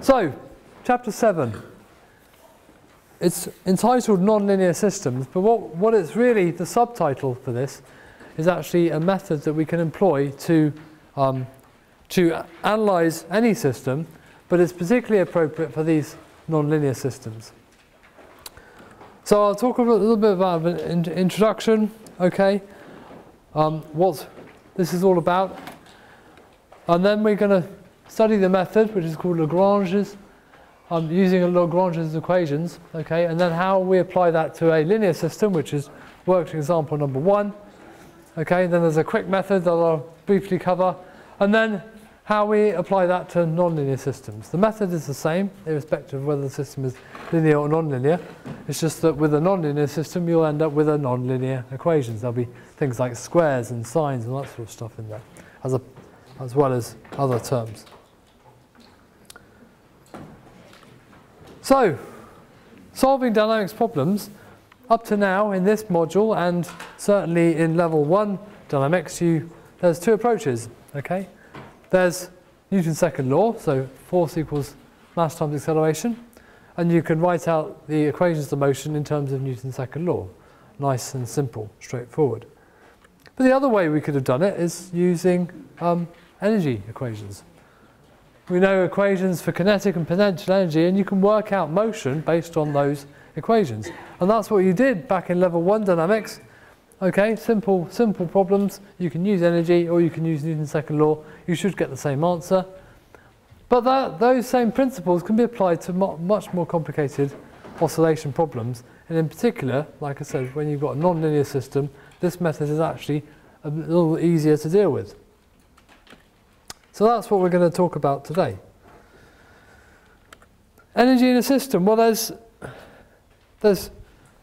So, chapter 7. It's entitled Nonlinear Systems, but what it's really, the subtitle for this, is actually a method that we can employ to analyse any system, but it's particularly appropriate for these nonlinear systems. So I'll talk a little bit about an introduction, okay, what this is all about, and then we're going to study the method, which is called Lagrange's, using Lagrange's equations, okay, and then how we apply that to a linear system, which is worked example number 1, okay. Then there's a quick method that I'll briefly cover, and then how we apply that to nonlinear systems. The method is the same, irrespective of whether the system is linear or nonlinear. It's just that with a nonlinear system, you'll end up with a nonlinear equations. There'll be things like squares and sines and that sort of stuff in there, as well as other terms. So, solving dynamics problems, up to now in this module, and certainly in level 1 dynamics, there's two approaches, okay? There's Newton's second law, so force equals mass times acceleration, and you can write out the equations of motion in terms of Newton's second law. Nice and simple, straightforward. But the other way we could have done it is using energy equations. We know equations for kinetic and potential energy, and you can work out motion based on those equations. And that's what you did back in level 1 dynamics. Okay, simple problems. You can use energy or you can use Newton's second law. You should get the same answer. But those same principles can be applied to much more complicated oscillation problems. And in particular, like I said, when you've got a nonlinear system, this method is actually a little easier to deal with. So that's what we're going to talk about today. Energy in a system. Well, there's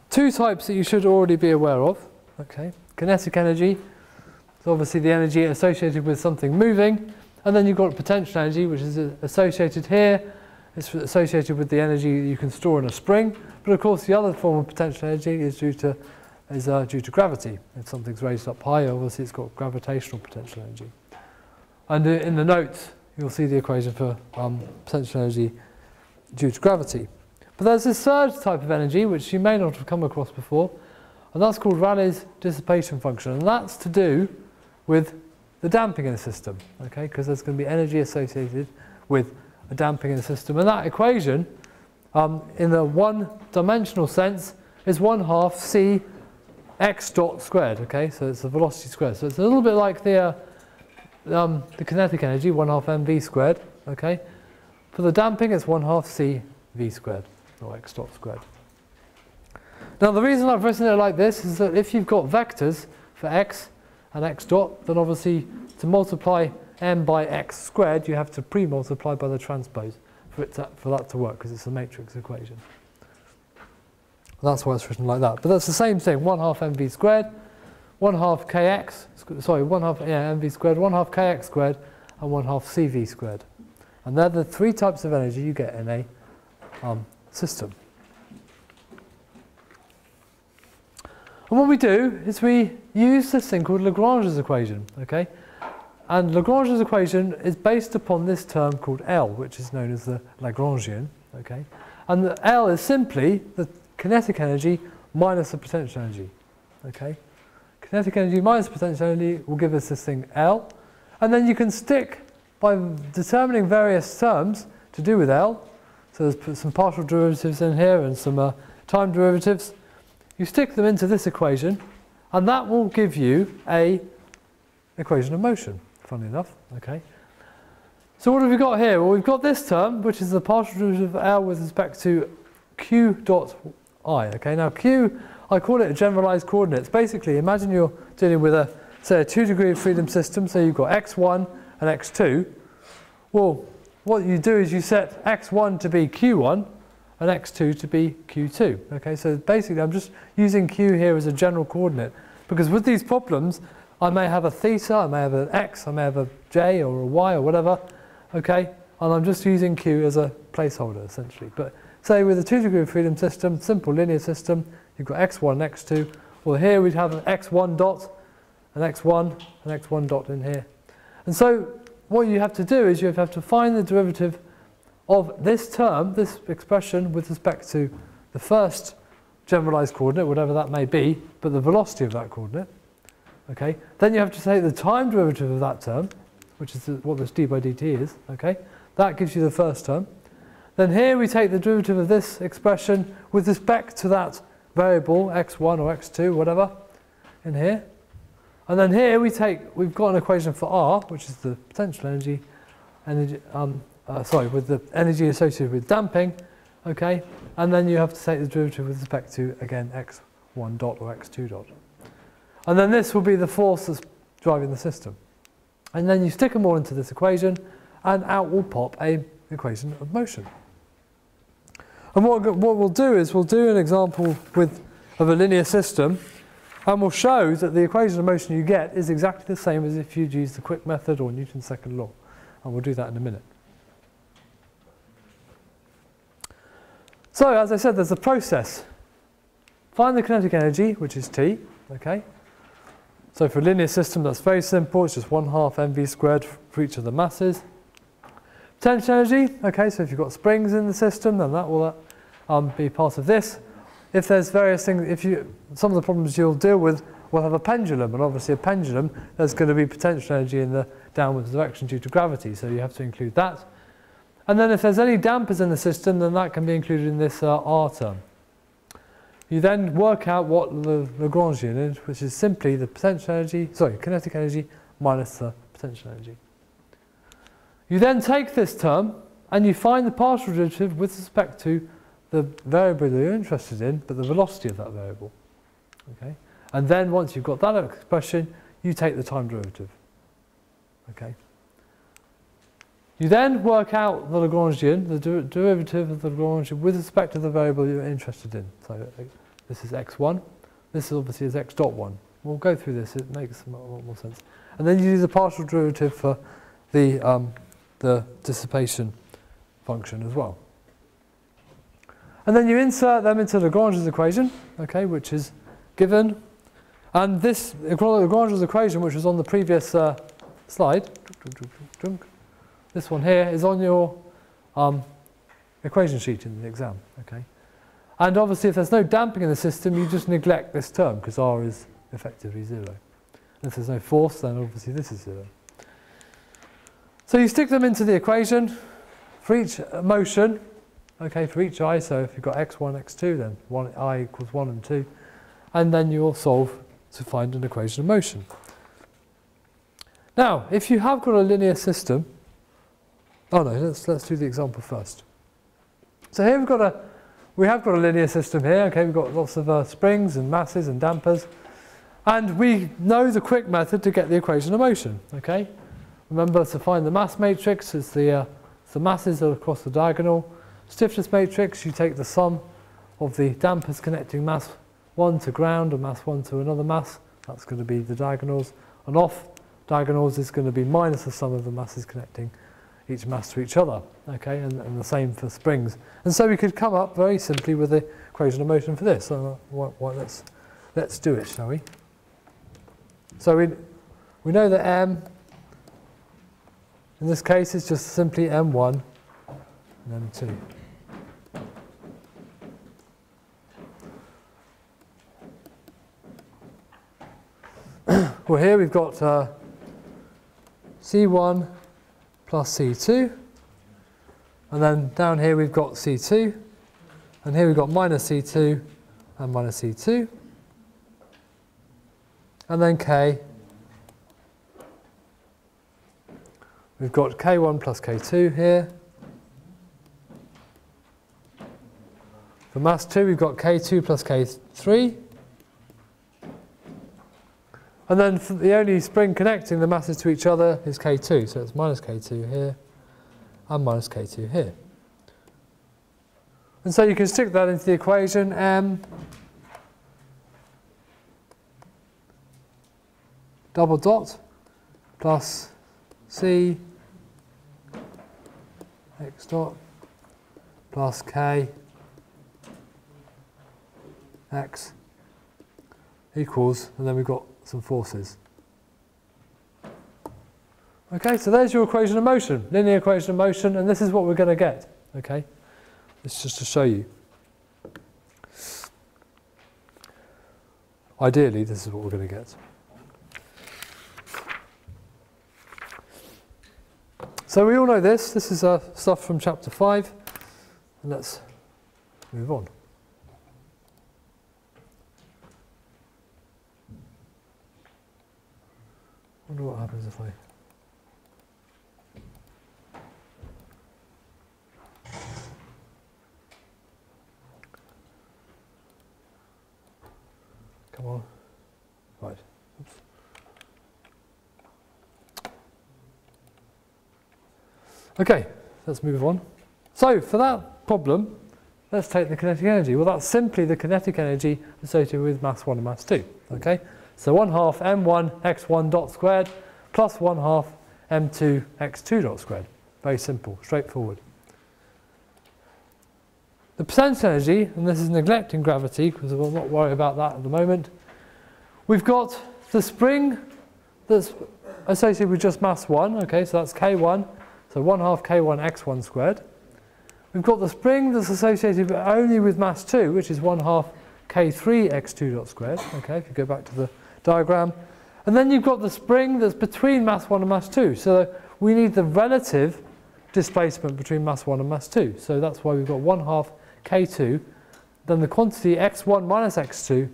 two types that you should already be aware of. Okay, kinetic energy is obviously the energy associated with something moving, and then you've got potential energy, which is associated here. It's associated with the energy you can store in a spring. But of course, the other form of potential energy is due to gravity. If something's raised up high, obviously it's got gravitational potential energy. And in the notes, you'll see the equation for potential energy due to gravity. But there's this third type of energy, which you may not have come across before, and that's called Raleigh's dissipation function. And that's to do with the damping in a system, okay? Because there's going to be energy associated with a damping in a system. And that equation, in the one-dimensional sense, is 1/2 c x dot squared, okay? So it's the velocity squared. So it's a little bit like the kinetic energy, 1/2 mv squared, okay? For the damping, it's 1/2 c v squared, or x dot squared. Now, the reason I've written it like this is that if you've got vectors for x and x dot, then obviously to multiply m by x squared, you have to pre-multiply by the transpose for that to work, because it's a matrix equation. That's why it's written like that. But that's the same thing, 1/2 mv squared, 1/2 kx, sorry, 1/2 mv squared, 1/2 kx squared, and 1/2 cv squared. And they're the three types of energy you get in a system. And what we do is we use this thing called Lagrange's equation, okay? And Lagrange's equation is based upon this term called L, which is known as the Lagrangian, okay? And the L is simply the kinetic energy minus the potential energy, okay? Kinetic energy minus potential energy will give us this thing L. And then you can stick, by determining various terms to do with L, so there's some partial derivatives in here and some time derivatives, you stick them into this equation, and that will give you an equation of motion, funnily enough, okay? So what have we got here? Well, we've got this term, which is the partial derivative of L with respect to q dot I, okay? Now Q, I call it a generalized coordinates. Basically, imagine you're dealing with say a 2-degree of freedom system, so you've got x1 and x2. Well, what you do is you set x1 to be q1 and x2 to be q2. Okay, so basically I'm just using q here as a general coordinate, because with these problems I may have a theta, I may have an x, I may have a j or a y or whatever, okay, and I'm just using q as a placeholder essentially. But say with a 2-degree of freedom system, simple linear system, you've got x1 and x2. Well, here we'd have an x1 dot, an x1 and x1 dot in here. And so what you have to do is you have to find the derivative of this term, this expression with respect to the first generalized coordinate, whatever that may be, but the velocity of that coordinate. Okay, then you have to take the time derivative of that term, which is what this d by dt is. Okay, that gives you the first term. Then here we take the derivative of this expression with respect to that variable x1 or x2, whatever, in here. And then here we've got an equation for r, which is the potential energy, with the energy associated with damping. Okay, and then you have to take the derivative with respect to, again, x1 dot or x2 dot. And then this will be the force that's driving the system. And then you stick them all into this equation, and out will pop an equation of motion. And what we'll do is we'll do an example of a linear system, and we'll show that the equation of motion you get is exactly the same as if you'd used the quick method or Newton's second law. And we'll do that in a minute. So, as I said, there's a process. Find the kinetic energy, which is T. Okay. So for a linear system, that's very simple. It's just 1/2 mv squared for each of the masses. Potential energy, okay, so if you've got springs in the system, then that will be part of this. If there's various things, some of the problems you'll deal with will have a pendulum, and obviously a pendulum, there's going to be potential energy in the downwards direction due to gravity, so you have to include that. And then if there's any dampers in the system, then that can be included in this R term. You then work out what the Lagrangian is, which is simply the kinetic energy minus the potential energy. You then take this term and you find the partial derivative with respect to the variable that you're interested in, but the velocity of that variable. Okay? And then once you've got that expression, you take the time derivative. Okay? You then work out the Lagrangian, the derivative of the Lagrangian with respect to the variable you're interested in. So this is x1, this obviously is x dot 1. We'll go through this, it makes a lot more sense. And then you do the partial derivative for the dissipation function as well. And then you insert them into Lagrange's equation, okay, which is given. And this Lagrange's equation, which was on the previous slide, this one here is on your equation sheet in the exam. Okay, and obviously if there's no damping in the system, you just neglect this term because R is effectively 0. And if there's no force, then obviously this is 0. So you stick them into the equation for each motion, okay, for each I. So if you've got x1, x2, then I equals 1 and 2. And then you'll solve to find an equation of motion. Now, if you have got a linear system, let's do the example first. So here we have got a linear system here. Okay, we've got lots of springs and masses and dampers, and we know the quick method to get the equation of motion. Okay, remember to find the mass matrix. It's the masses that are across the diagonal. Stiffness matrix. You take the sum of the dampers connecting mass 1 to ground and mass 1 to another mass. That's going to be the diagonals, and off diagonals is going to be minus the sum of the masses connecting each mass to each other, okay, and the same for springs. And so we could come up very simply with the equation of motion for this. So let's do it, shall we? So we know that m, in this case, is just simply m1 and m2. Well, here we've got C1 plus C2, and then down here we've got C2, and here we've got minus C2 and minus C2, and then K. We've got K1 plus K2 here. For mass 2 we've got K2 plus K3. And then for the only spring connecting the masses to each other is K2, so it's minus K2 here and minus K2 here. And so you can stick that into the equation, m double dot plus C x dot plus K x equals, and then we've got some forces. Okay, so there's your equation of motion, linear equation of motion, and this is what we're going to get. Okay, it's just to show you. Ideally, this is what we're going to get. So we all know this. This is stuff from chapter 5. And let's move on. I wonder what happens if I... Come on. Right. Oops. Okay, let's move on. So for that problem, let's take the kinetic energy. Well, that's simply the kinetic energy associated with mass 1 and mass 2. Okay, so 1/2 m1 x1 dot squared plus 1/2 m2 x2 dot squared. Very simple, straightforward. The percent energy, and this is neglecting gravity because we'll not worry about that at the moment. We've got the spring that's associated with just mass 1. Okay, so that's k1. So 1/2 k1 x1 squared. We've got the spring that's associated only with mass 2, which is 1/2 k3 x2 dot squared. Okay, if you go back to the diagram. And then you've got the spring that's between mass 1 and mass 2. So we need the relative displacement between mass 1 and mass 2. So that's why we've got 1/2 k2, then the quantity x1 minus x2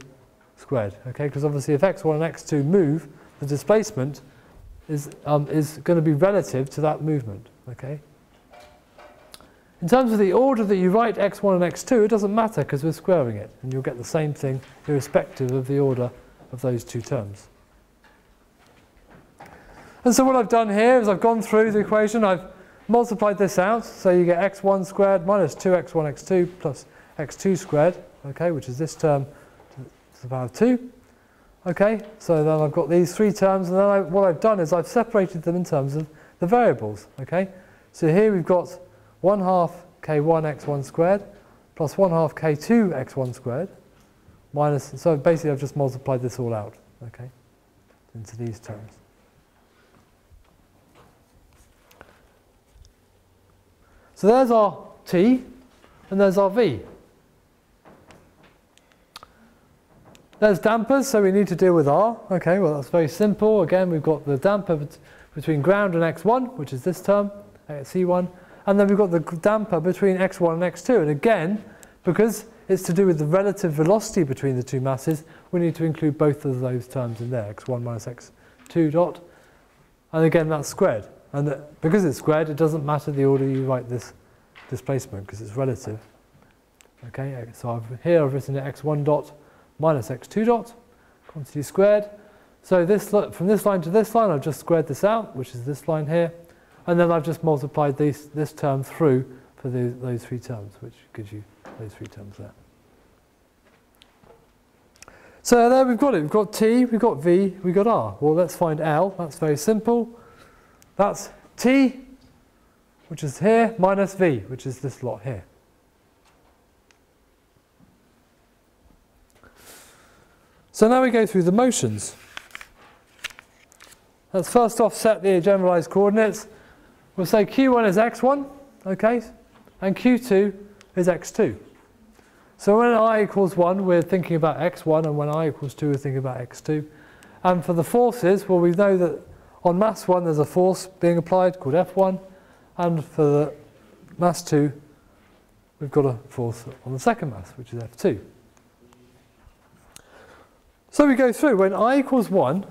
squared. Okay, because obviously if x1 and x2 move, the displacement is going to be relative to that movement. Okay. In terms of the order that you write x1 and x2, it doesn't matter because we're squaring it, and you'll get the same thing irrespective of the order of those two terms. And so what I've done here is I've gone through the equation, I've multiplied this out, so you get x1 squared minus 2x1 x2 plus x2 squared, okay, which is this term to the power of 2. Okay, so then I've got these three terms, and then what I've done is I've separated them in terms of the variables. Okay, so here we've got 1/2 k1 x1 squared plus 1/2 k2 x1 squared minus, so basically I've just multiplied this all out, okay, into these terms. So there's our T and there's our V. There's dampers, so we need to deal with R. Okay, well that's very simple. Again, we've got the damper between ground and x1, which is this term, C1, and then we've got the damper between x1 and x2. And again, because it's to do with the relative velocity between the two masses, we need to include both of those terms in there, x1 minus x2 dot. And again, that's squared. And because it's squared, it doesn't matter the order you write this displacement because it's relative. Okay, so here I've written it x1 dot minus x2 dot, quantity squared. So this, from this line to this line, I've just squared this out, which is this line here. And then I've just multiplied this term through for those three terms, which gives you those three terms there. So there we've got it. We've got T, we've got V, we've got R. Well, let's find L. That's very simple. That's T, which is here, minus V, which is this lot here. So now we go through the motions. Let's first off set the generalized coordinates. We'll say Q1 is x1, okay, and Q2 is x2. So when I equals 1, we're thinking about x1, and when I equals 2, we're thinking about x2. And for the forces, well, we know that on mass 1, there's a force being applied called F1, and for the mass 2, we've got a force on the second mass, which is F2. So we go through. When I equals 1,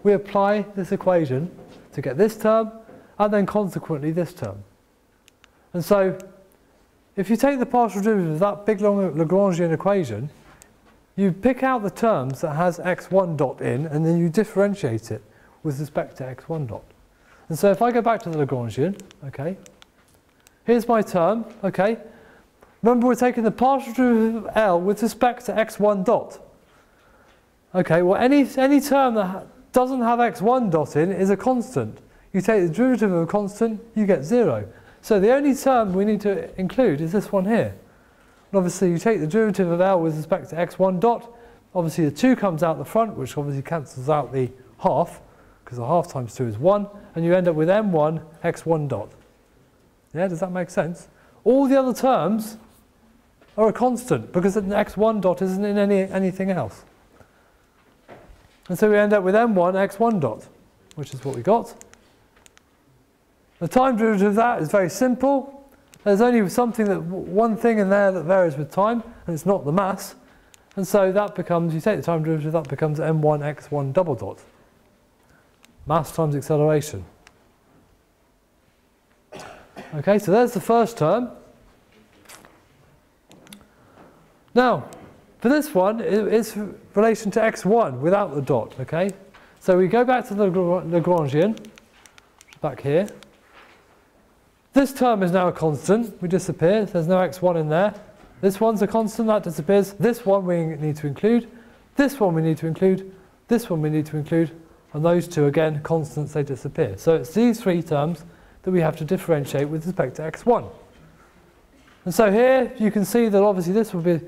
we apply this equation to get this term, and then consequently this term. And so if you take the partial derivative of that big long Lagrangian equation, you pick out the terms that has x1 dot in, and then you differentiate it with respect to x1 dot. And so if I go back to the Lagrangian, okay, here's my term, okay. Remember, we're taking the partial derivative of L with respect to x1 dot. Okay, well, any term that doesn't have x1 dot in is a constant. You take the derivative of a constant, you get 0. So the only term we need to include is this one here. And obviously, you take the derivative of L with respect to x1 dot. Obviously, the 2 comes out the front, which obviously cancels out the half, because the half times 2 is 1, and you end up with m1 x1 dot. Yeah, does that make sense? All the other terms are a constant because an x1 dot isn't in anything else. And so we end up with m1 x1 dot, which is what we got. The time derivative of that is very simple. There's only one thing in there that varies with time, and it's not the mass. And so that becomes, you take the time derivative, that becomes m1 x1 double dot. Mass times acceleration. Okay, so there's the first term. Now, for this one, it's relation to x1 without the dot, okay? So we go back to the Lagrangian, back here. This term is now a constant, we disappear, there's no x1 in there. This one's a constant, that disappears. This one we need to include, this one we need to include, this one we need to include, and those two, again, constants, they disappear. So it's these three terms that we have to differentiate with respect to x1. And so here, you can see that obviously this will be,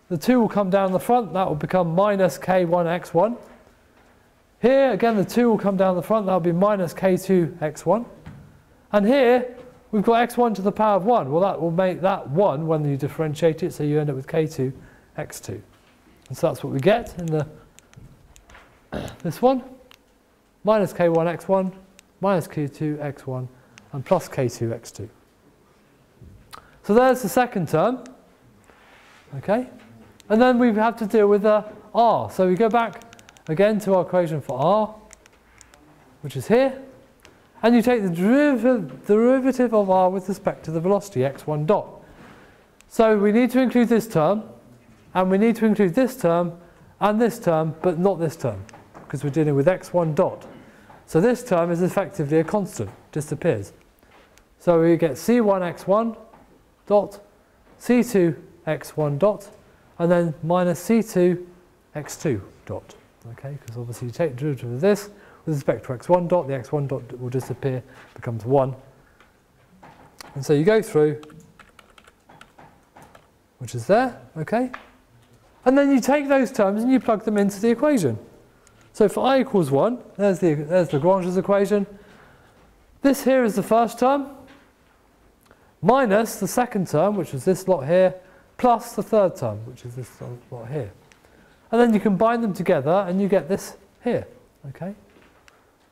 the 2 will come down the front, that will become minus k1 x1. Here, again, the 2 will come down the front, that will be minus k2 x1. And here, we've got x1 to the power of 1. Well, that will make that 1 when you differentiate it, so you end up with k2 x2. And so that's what we get in this one. Minus k1 x1, minus k2 x1, and plus k2 x2. So there's the second term. Okay? And then we have to deal with r. So we go back again to our equation for r, which is here. And you take the derivative of r with respect to the velocity, x1 dot. So we need to include this term, and we need to include this term, and this term, but not this term, because we're dealing with x1 dot. So this term is effectively a constant, disappears. So we get c1 x1 dot, c2 x1 dot, and then minus c2 x2 dot. Okay, because obviously you take the derivative of this with respect to x1 dot, the x1 dot will disappear, becomes 1. And so you go through, which is there, okay? And then you take those terms and you plug them into the equation. So for I equals 1, there's Lagrange's equation. This here is the first term, minus the second term, which is this lot here, plus the third term, which is this lot here. And then you combine them together and you get this here, okay?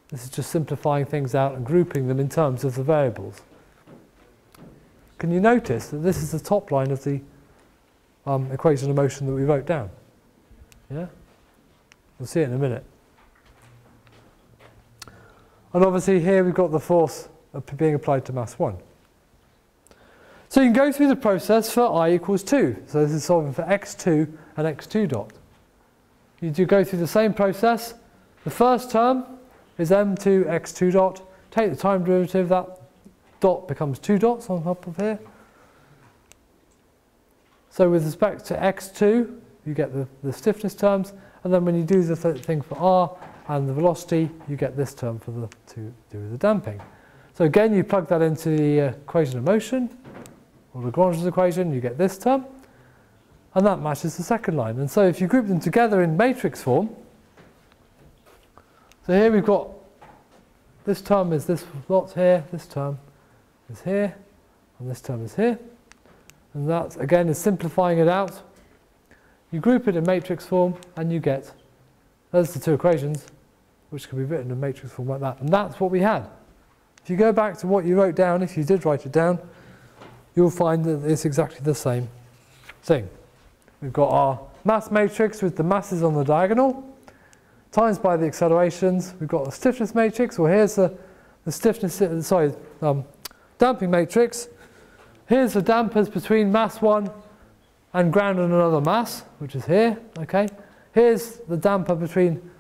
This is just simplifying things out and grouping them in terms of the variables. Can you notice that this is the top line of the equation of motion that we wrote down? Yeah? We'll see it in a minute. And obviously here we've got the force being applied to mass 1. So you can go through the process for I equals 2. So this is solving for x2 and x2 dot. You do go through the same process. The first term is m2 x2 dot. Take the time derivative, that dot becomes 2 dots on top of here. So with respect to x2, you get the stiffness terms, and then when you do the thing for r and the velocity, you get this term for to do with the damping. So again, you plug that into the equation of motion, or Lagrange's equation, you get this term, and that matches the second line. And so if you group them together in matrix form, so here we've got, this term is this lot here, this term is here, and this term is here. And that, again, is simplifying it out. You group it in matrix form, and you get, those are the two equations, which can be written in matrix form like that. And that's what we had. If you go back to what you wrote down, if you did write it down, you'll find that it's exactly the same thing. We've got our mass matrix with the masses on the diagonal, times by the accelerations. We've got a stiffness matrix, or here's the stiffness, damping matrix. Here's the dampers between mass 1 and ground and another mass, which is here, okay? Here's the damper between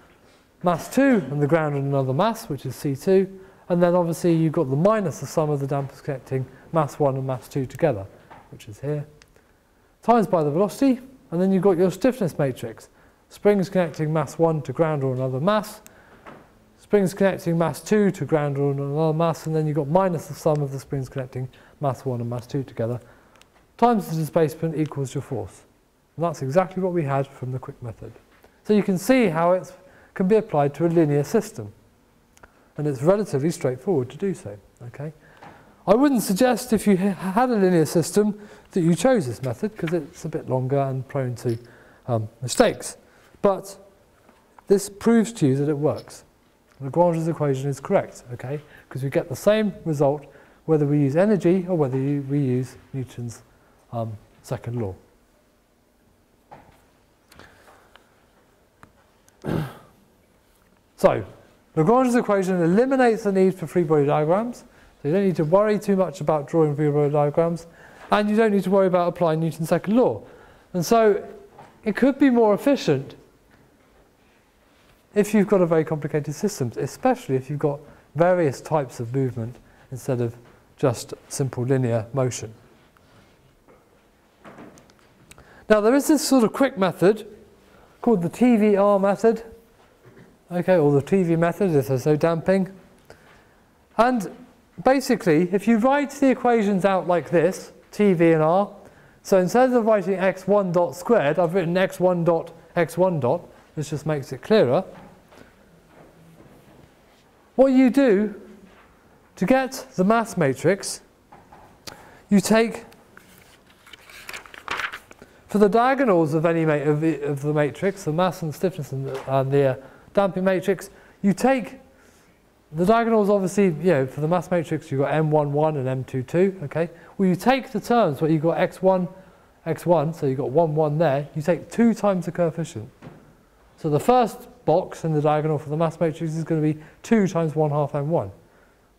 mass 2 and the ground and another mass, which is C2. And then obviously you've got the minus the sum of the dampers connecting mass 1 and mass 2 together, which is here. Times by the velocity, and then you've got your stiffness matrix. Springs connecting mass 1 to ground or another mass. Springs connecting mass 2 to ground or another mass, and then you've got minus the sum of the springs connecting mass 1 and mass 2 together, times the displacement equals your force. And that's exactly what we had from the quick method. So you can see how it can be applied to a linear system. And it's relatively straightforward to do so. Okay? I wouldn't suggest if you had a linear system that you chose this method because it's a bit longer and prone to mistakes. But this proves to you that it works. Lagrange's equation is correct, okay? Because we get the same result whether we use energy or whether we use Newton's second law. So, Lagrange's equation eliminates the need for free body diagrams. So you don't need to worry too much about drawing free body diagrams, and you don't need to worry about applying Newton's second law. And so it could be more efficient if you've got a very complicated system, especially if you've got various types of movement instead of just simple linear motion. Now there is this sort of quick method called the TVR method, okay, or the TV method if there's no damping. And basically, if you write the equations out like this, TV and R, so instead of writing x1 dot squared, I've written x1 dot x1 dot. This just makes it clearer. What you do to get the mass matrix, you take, for the diagonals of any of the matrix, the mass and stiffness and the damping matrix, you take the diagonals. Obviously, you know, for the mass matrix you've got m11 and m22, okay? Well, you take the terms where you've got x1, so you've got 1, 1 there, you take 2 times the coefficient. So the first box in the diagonal for the mass matrix is going to be 2 times 1/2 m1.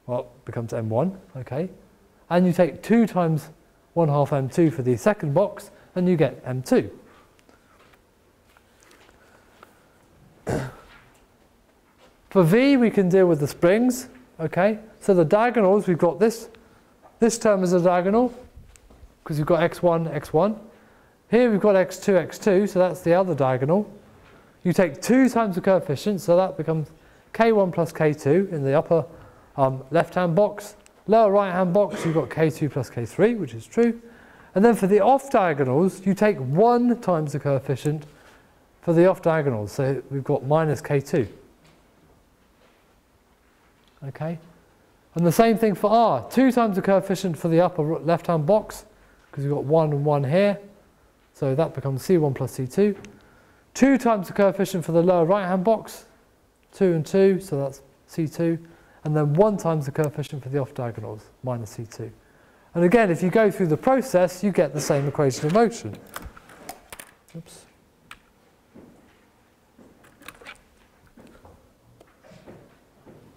Well, it becomes m1, okay? And you take 2 times 1/2 m2 for the second box, and you get m2. For V, we can deal with the springs, okay? So the diagonals, we've got this term as a diagonal, because you've got x1, x1. Here we've got x2, x2, so that's the other diagonal. You take 2 times the coefficient, so that becomes k1 plus k2 in the upper left-hand box. Lower right-hand box, you've got k2 plus k3, which is true. And then for the off diagonals, you take 1 times the coefficient for the off diagonals, so we've got minus k2. Okay? And the same thing for R, 2 times the coefficient for the upper left-hand box, because you've got 1 and 1 here, so that becomes C1 plus C2. 2 times the coefficient for the lower right-hand box, 2 and 2, so that's C2. And then 1 times the coefficient for the off diagonals, minus C2. And again, if you go through the process, you get the same equation of motion. Oops.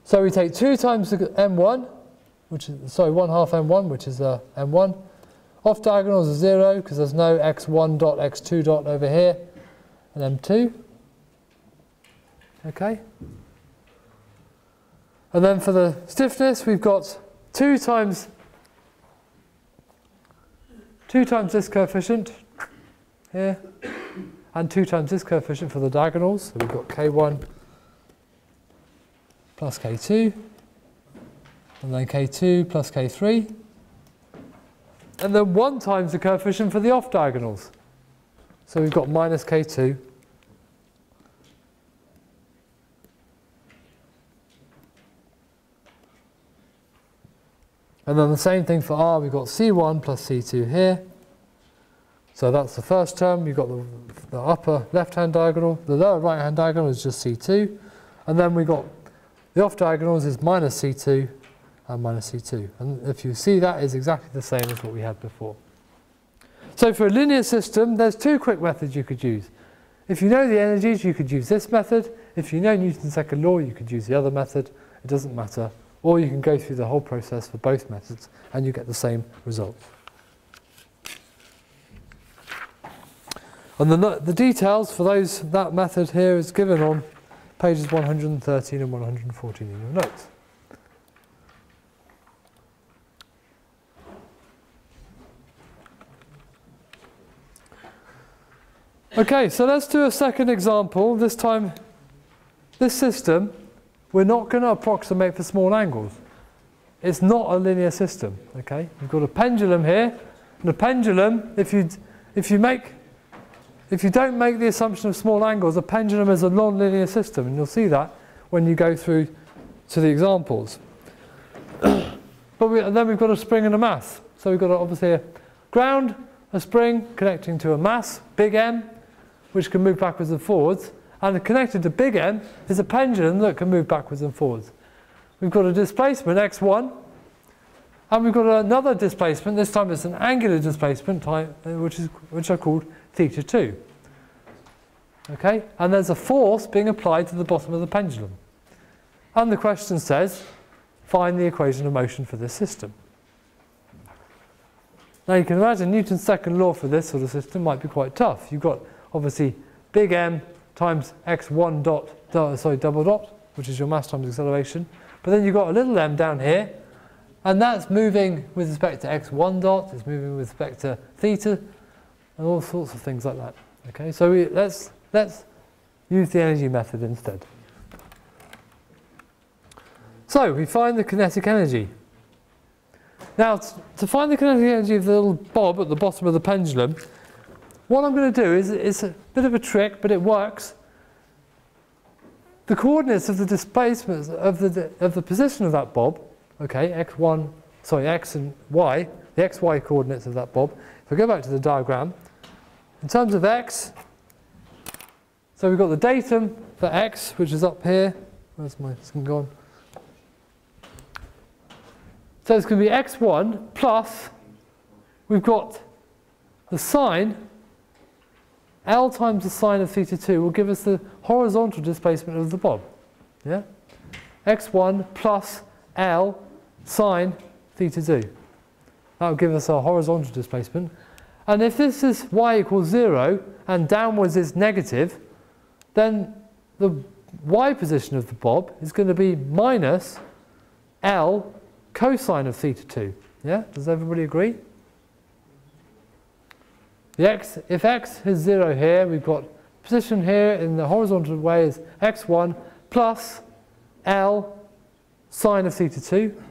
So we take 2 times the m1, which is, sorry, 1/2 m1, which is m1. Off diagonals are 0, because there's no x1 dot x2 dot over here, and m2. Okay. And then for the stiffness, we've got 2 times this coefficient here, and 2 times this coefficient for the diagonals. So we've got k1 plus k2, and then k2 plus k3, and then 1 times the coefficient for the off diagonals. So we've got minus k2. And then the same thing for R, we've got C1 plus C2 here. So that's the first term. You've got the upper left-hand diagonal. The lower right-hand diagonal is just C2. And then we've got the off diagonals is minus C2 and minus C2. And if you see, that is exactly the same as what we had before. So for a linear system, there's 2 quick methods you could use. If you know the energies, you could use this method. If you know Newton's second law, you could use the other method. It doesn't matter. Or you can go through the whole process for both methods and you get the same result. And the details for that method here is given on pages 113 and 114 in your notes. Okay, so let's do a second example. This time, this system, we're not going to approximate for small angles. It's not a linear system, okay? You've got a pendulum here, and a pendulum, if you don't make the assumption of small angles, a pendulum is a non-linear system, and you'll see that when you go through to the examples. But But then we've got a spring and a mass. So we've got obviously a ground, a spring connecting to a mass, big M, which can move backwards and forwards. And connected to big M is a pendulum that can move backwards and forwards. We've got a displacement, x1, and we've got another displacement. This time it's an angular displacement, which are called theta 2. Okay? And there's a force being applied to the bottom of the pendulum. And the question says, find the equation of motion for this system. Now you can imagine Newton's second law for this sort of system might be quite tough. You've got obviously big M times x1 double dot, which is your mass times acceleration. But then you've got a little m down here, and that's moving with respect to x1 dot, it's moving with respect to theta, and all sorts of things like that. Okay, so let's use the energy method instead. So we find the kinetic energy. Now, to find the kinetic energy of the little bob at the bottom of the pendulum, what I'm going to do is a bit of a trick, but it works. The coordinates of the displacement of the position of that bob, okay, x and y, the xy coordinates of that bob. If I go back to the diagram, in terms of x, so we've got the datum for x, which is up here. Where's my screen gone? So it's going to be x1 plus, we've got the sine, L times the sine of theta 2 will give us the horizontal displacement of the bob. Yeah? x1 plus L sine theta 2. That will give us our horizontal displacement. And if this is y equals 0 and downwards is negative, then the y position of the bob is going to be minus L cosine of theta 2. Yeah? Does everybody agree? If x is 0 here, we've got position here in the horizontal way is x1 plus L sine of theta 2.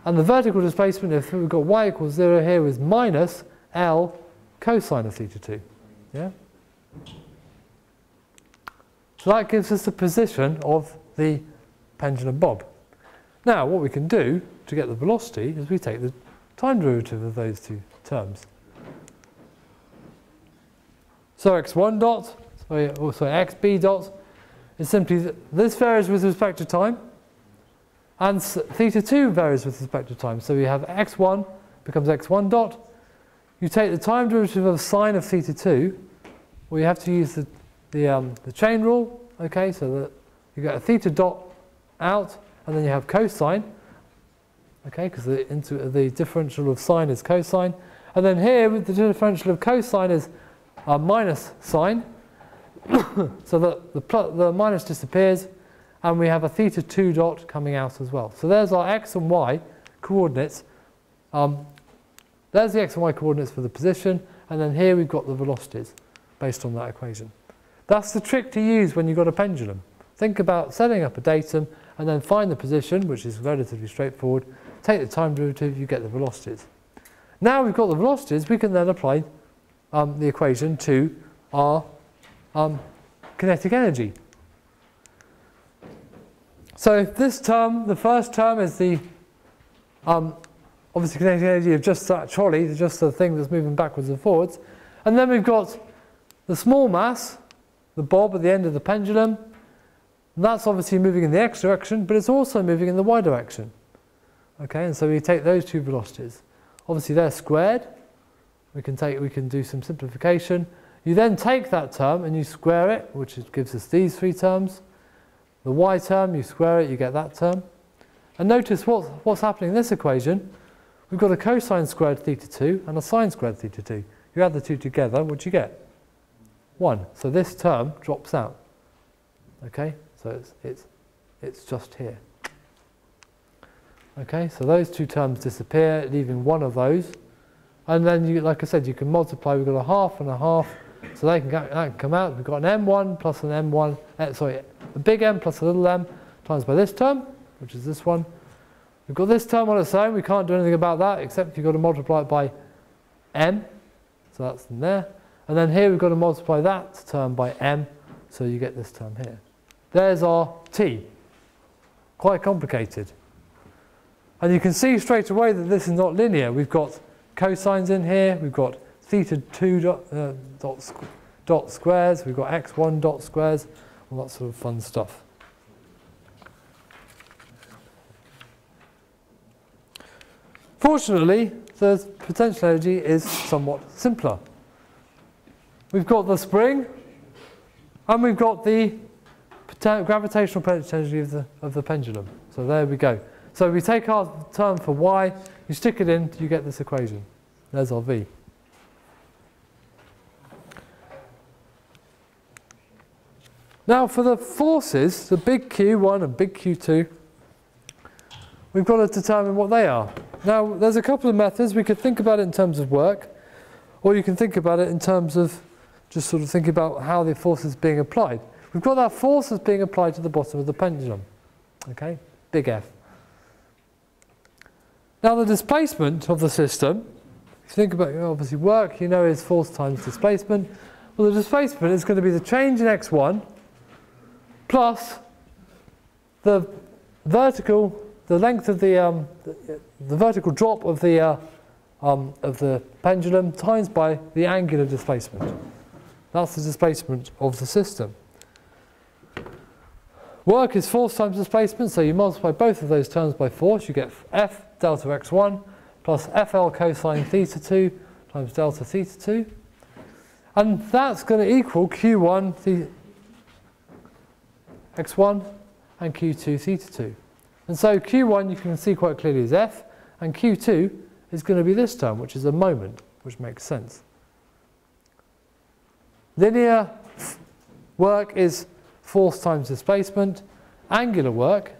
And the vertical displacement, if we've got y equals 0 here, is minus L cosine of theta 2. Yeah? So that gives us the position of the pendulum bob. Now, what we can do to get the velocity is we take the time derivative of those two terms. So x1 dot, also xb dot, is simply this varies with respect to time, and theta 2 varies with respect to time. So we have x1 becomes x1 dot. You take the time derivative of sine of theta 2, well, you have to use the chain rule, okay, so that you get a theta dot out, and then you have cosine, okay, because the differential of sine is cosine. And then here, the differential of cosine is minus sine, so that the minus disappears, and we have a theta 2 dot coming out as well. So there's our x and y coordinates. There's the x and y coordinates for the position, and then here we've got the velocities based on that equation. That's the trick to use when you've got a pendulum. Think about setting up a datum and then find the position, which is relatively straightforward. Take the time derivative, you get the velocities. Now we've got the velocities, we can then apply the equation to our kinetic energy. So this term, the first term is the obviously kinetic energy of just that trolley, just the thing that's moving backwards and forwards. And then we've got the small mass, the bob at the end of the pendulum. And that's obviously moving in the x direction, but it's also moving in the y direction. Okay, and so we take those two velocities. Obviously they're squared. We can do some simplification. You then take that term and you square it, which gives us these three terms. The y term, you square it, you get that term. And notice what's happening in this equation. We've got a cosine squared theta 2 and a sine squared theta 2. You add the two together, what do you get? 1. So this term drops out. Okay, so it's just here. Okay, so those two terms disappear, leaving one of those. And then, like I said, you can multiply. We've got a half and a half, so that can come out. We've got an m1 plus an m1, a big M plus a little m times by this term, which is this one. We've got this term on its own. We can't do anything about that, except you've got to multiply it by m. So that's in there. And then here we've got to multiply that term by m, so you get this term here. There's our t. Quite complicated. And you can see straight away that this is not linear. We've got cosines in here, we've got theta 2 dot squares, we've got x1 dot squares, all that sort of fun stuff. Fortunately, the potential energy is somewhat simpler. We've got the spring, and we've got the gravitational potential energy of the pendulum. So there we go. So we take our term for y, you stick it in, you get this equation. There's our v. Now for the forces, the big Q1 and big Q2, we've got to determine what they are. Now there's a couple of methods. We could think about it in terms of work, or you can think about it in terms of just sort of thinking about how the force is being applied. We've got that force that's being applied to the bottom of the pendulum, okay, big F. Now the displacement of the system, if you think about obviously work, you know is force times displacement. Well, the displacement is going to be the change in x1 plus the length of the vertical drop of the pendulum times by the angular displacement. That's the displacement of the system. Work is force times displacement, so you multiply both of those terms by force, you get F delta x1 plus FL cosine theta 2 times delta theta 2. And that's going to equal Q1 x1 and Q2 theta 2. And so Q1 you can see quite clearly is F, and Q2 is going to be this term, which is a moment, which makes sense. Linear work is force times displacement. Angular work,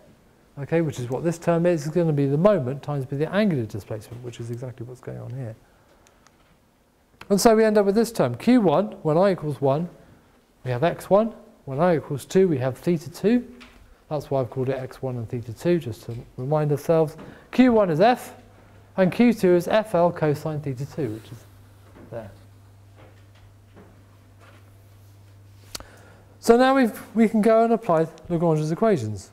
okay, which is what this term is going to be the moment times by the angular displacement, which is exactly what's going on here. And so we end up with this term, Q1, when I equals 1, we have x1. When I equals 2, we have theta 2. That's why I've called it x1 and theta 2, just to remind ourselves. Q1 is F, and Q2 is FL cosine theta 2, which is there. So now we can go and apply Lagrange's equations.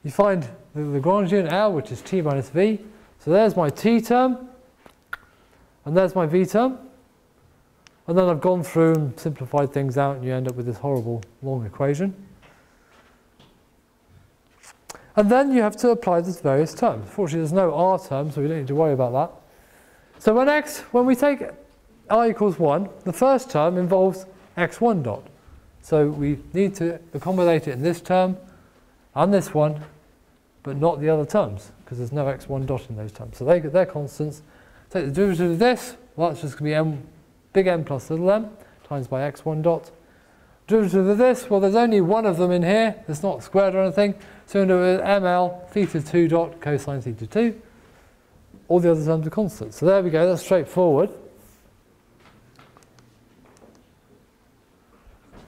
You find the Lagrangian L, which is t minus v. So there's my t term, and there's my v term. And then I've gone through and simplified things out, and you end up with this horrible long equation. And then you have to apply the various terms. Fortunately, there's no r term, so we don't need to worry about that. So when we take r equals 1, the first term involves x1 dot. So we need to accommodate it in this term and this one, but not the other terms, because there's no x1 dot in those terms. So they're constants. Take the derivative of this, well, that's just going to be big M plus little m times by x1 dot. Derivative of this, well, there's only one of them in here. It's not squared or anything. So we're going to do ml theta 2 dot cosine theta 2. All the other terms are constants. So there we go. That's straightforward.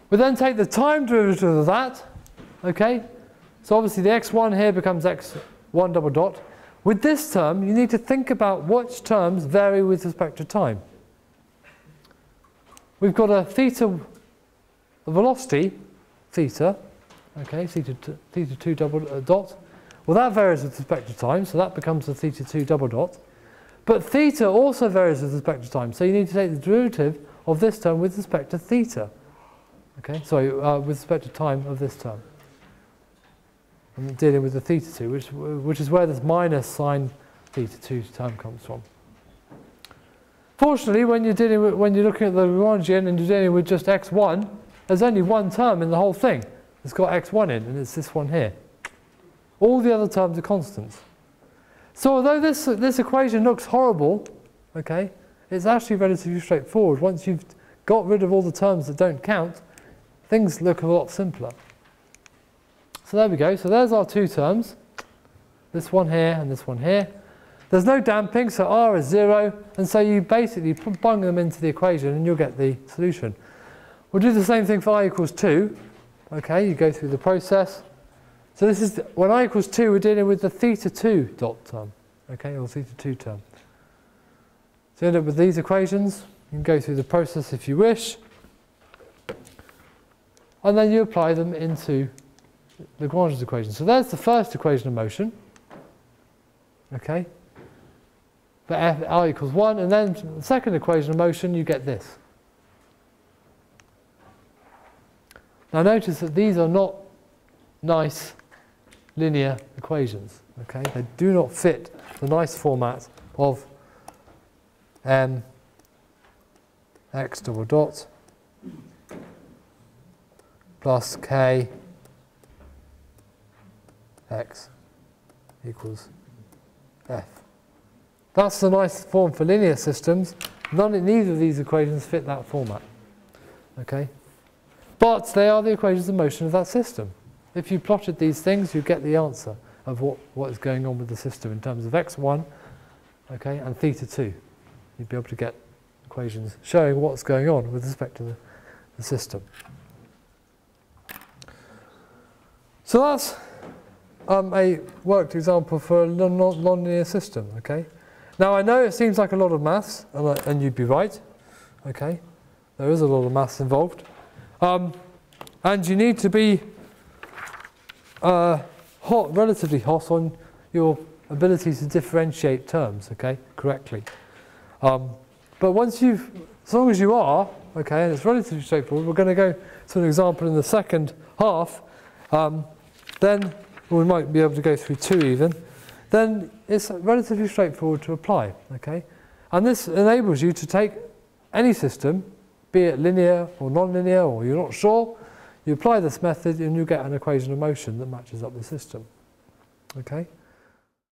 We then take the time derivative of that. Okay. So obviously the x1 here becomes x1 double dot. With this term, you need to think about which terms vary with respect to time. We've got a theta, a velocity, theta, okay, theta 2 double dot. Well, that varies with respect to time, so that becomes the theta 2 double dot. But theta also varies with respect to time, so you need to take the derivative of this term with respect to theta. Okay, sorry, with respect to time of this term. I'm dealing with the theta 2, which is where this minus sine theta 2 term comes from. Fortunately, when you're looking at the Lagrangian and you're dealing with just x1, there's only one term in the whole thing. It's got x1 in, and it's this one here. All the other terms are constants. So although this equation looks horrible, okay, it's actually relatively straightforward. Once you've got rid of all the terms that don't count, things look a lot simpler. So there we go. So there's our two terms. This one here and this one here. There's no damping, so r is 0, and so you basically bung them into the equation and you'll get the solution. We'll do the same thing for I equals 2. Okay, you go through the process. So this is, when I equals 2, we're dealing with the theta 2 dot term, okay, or theta 2 term. So you end up with these equations. You can go through the process if you wish. And then you apply them into Lagrange's equation. So there's the first equation of motion. Okay? For r equals 1, and then the second equation of motion, you get this. Now notice that these are not nice linear equations. Okay? They do not fit the nice format of m x double dot plus k x equals f. That's the nice form for linear systems. Neither of these equations fit that format. Okay? But they are the equations of motion of that system. If you plotted these things, you get the answer of what is going on with the system in terms of x1, okay, and theta 2. You'd be able to get equations showing what's going on with respect to the system. So that's a worked example for a nonlinear system. Okay. Now I know it seems like a lot of maths, and you'd be right. Okay, there is a lot of maths involved, and you need to be relatively hot on your ability to differentiate terms. Okay, correctly. But as long as you are, okay, and it's relatively straightforward, we're going to go to an example in the second half. Then we might be able to go through 2 even. Then it's relatively straightforward to apply, okay? And this enables you to take any system, be it linear or non-linear, or you're not sure, you apply this method and you get an equation of motion that matches up the system, okay?